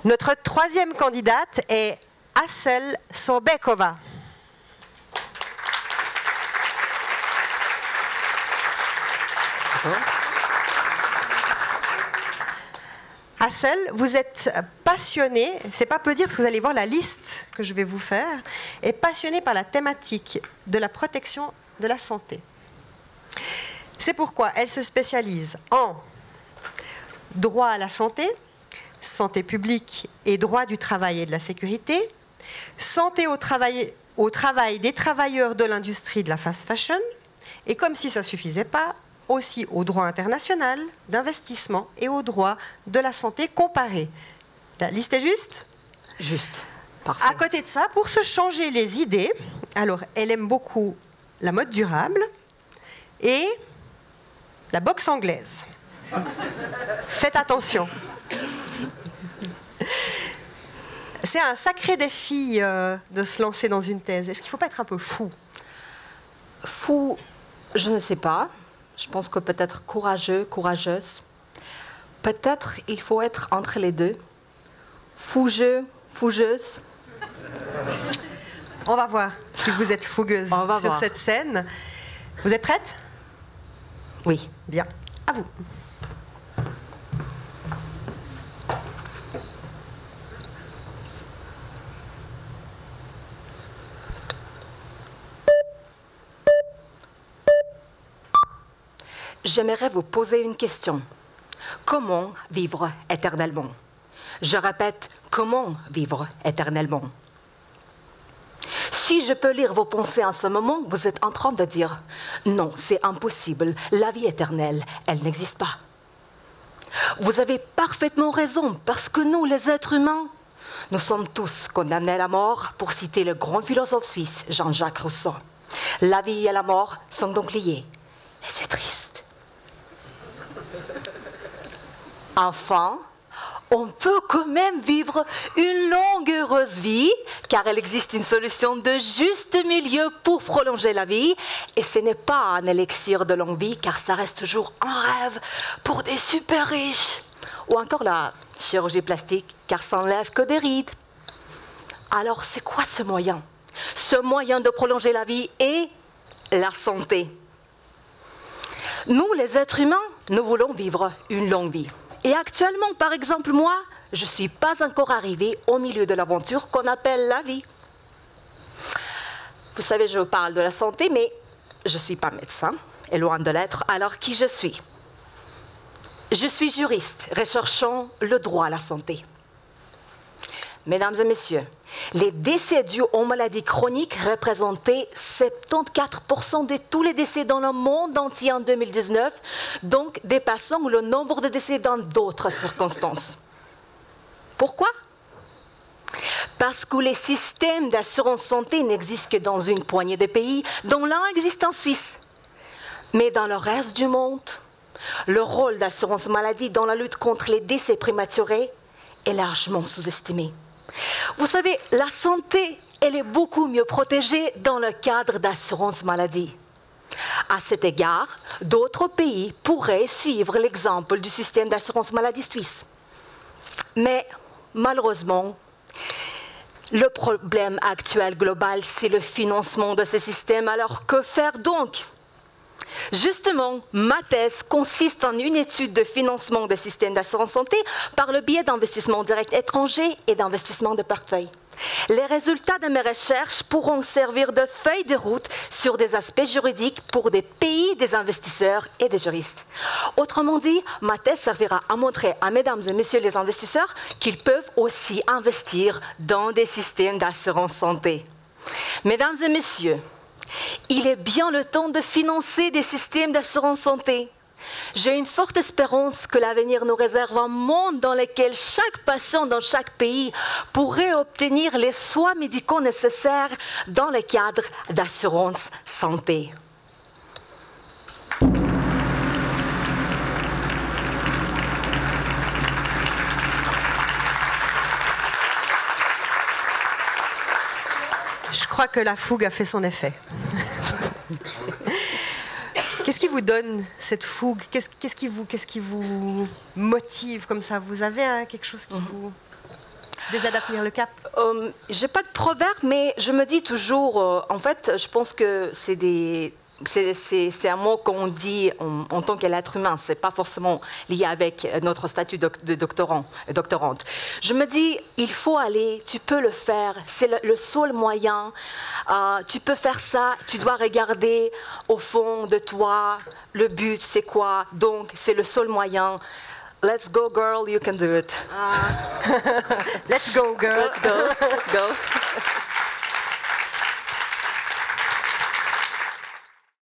Notre troisième candidate est Asel Sobekova. Asel, vous êtes passionné, c'est pas peu dire parce que vous allez voir la liste que je vais vous faire, est passionné par la thématique de la protection de la santé. C'est pourquoi elle se spécialise en droit à la santé, santé publique et droit du travail et de la sécurité, santé au travail des travailleurs de l'industrie de la fast fashion, et comme si ça ne suffisait pas, aussi au droit international d'investissement et au droit de la santé comparé. La liste est juste ? Juste. Parfait. À côté de ça, pour se changer les idées, alors elle aime beaucoup la mode durable et la boxe anglaise. Faites attention. C'est un sacré défi de se lancer dans une thèse. Est-ce qu'il ne faut pas être un peu fou ? Fou, je ne sais pas. Je pense que peut-être courageux, courageuse. Peut-être il faut être entre les deux. Fougeux, fougeuse. On va voir si vous êtes fougueuse sur cette scène. Vous êtes prête ? Oui. Bien. À vous. J'aimerais vous poser une question. Comment vivre éternellement? Je répète, comment vivre éternellement? Si je peux lire vos pensées en ce moment, vous êtes en train de dire « Non, c'est impossible, la vie éternelle, elle n'existe pas. » Vous avez parfaitement raison, parce que nous, les êtres humains, nous sommes tous condamnés à la mort, pour citer le grand philosophe suisse Jean-Jacques Rousseau. La vie et la mort sont donc liées. Et c'est triste. Enfin, on peut quand même vivre une longue heureuse vie, car il existe une solution de juste milieu pour prolonger la vie. Et ce n'est pas un élixir de longue vie, car ça reste toujours un rêve pour des super riches. Ou encore la chirurgie plastique, car ça n'enlève que des rides. Alors, c'est quoi ce moyen? Ce moyen de prolonger la vie est la santé. Nous, les êtres humains, nous voulons vivre une longue vie. Et actuellement, par exemple, moi, je ne suis pas encore arrivée au milieu de l'aventure qu'on appelle la vie. Vous savez, je vous parle de la santé, mais je ne suis pas médecin, et loin de l'être. Alors, qui je suis? Je suis juriste, recherchant le droit à la santé. Mesdames et messieurs, les décès dus aux maladies chroniques représentaient 74% de tous les décès dans le monde entier en 2019, donc dépassant le nombre de décès dans d'autres circonstances. Pourquoi? Parce que les systèmes d'assurance santé n'existent que dans une poignée de pays, dont l'un existe en Suisse. Mais dans le reste du monde, le rôle d'assurance maladie dans la lutte contre les décès prématurés est largement sous-estimé. Vous savez, la santé, elle est beaucoup mieux protégée dans le cadre d'assurance maladie. À cet égard, d'autres pays pourraient suivre l'exemple du système d'assurance maladie suisse. Mais malheureusement, le problème actuel global, c'est le financement de ces systèmes. Alors que faire donc? Justement, ma thèse consiste en une étude de financement des systèmes d'assurance santé par le biais d'investissements directs étrangers et d'investissements de portefeuille. Les résultats de mes recherches pourront servir de feuille de route sur des aspects juridiques pour des pays, des investisseurs et des juristes. Autrement dit, ma thèse servira à montrer à mesdames et messieurs les investisseurs qu'ils peuvent aussi investir dans des systèmes d'assurance santé. Mesdames et messieurs, il est bien le temps de financer des systèmes d'assurance santé. J'ai une forte espérance que l'avenir nous réserve un monde dans lequel chaque patient dans chaque pays pourrait obtenir les soins médicaux nécessaires dans le cadre d'assurance santé. Je crois que la fougue a fait son effet. Qu'est-ce qui vous donne cette fougue? Qu'est-ce qui vous motive comme ça? Vous avez quelque chose qui vous... des aides à tenir le cap? J'ai pas de proverbe, mais je me dis toujours, en fait, je pense que c'est un mot qu'on dit en tant qu'être humain, c'est pas forcément lié avec notre statut de doctorant et doctorante. Je me dis, il faut aller, tu peux le faire, c'est le seul moyen, tu peux faire ça, tu dois regarder au fond de toi, le but c'est quoi, donc c'est le seul moyen. Let's go girl, you can do it. Let's go girl. Let's go.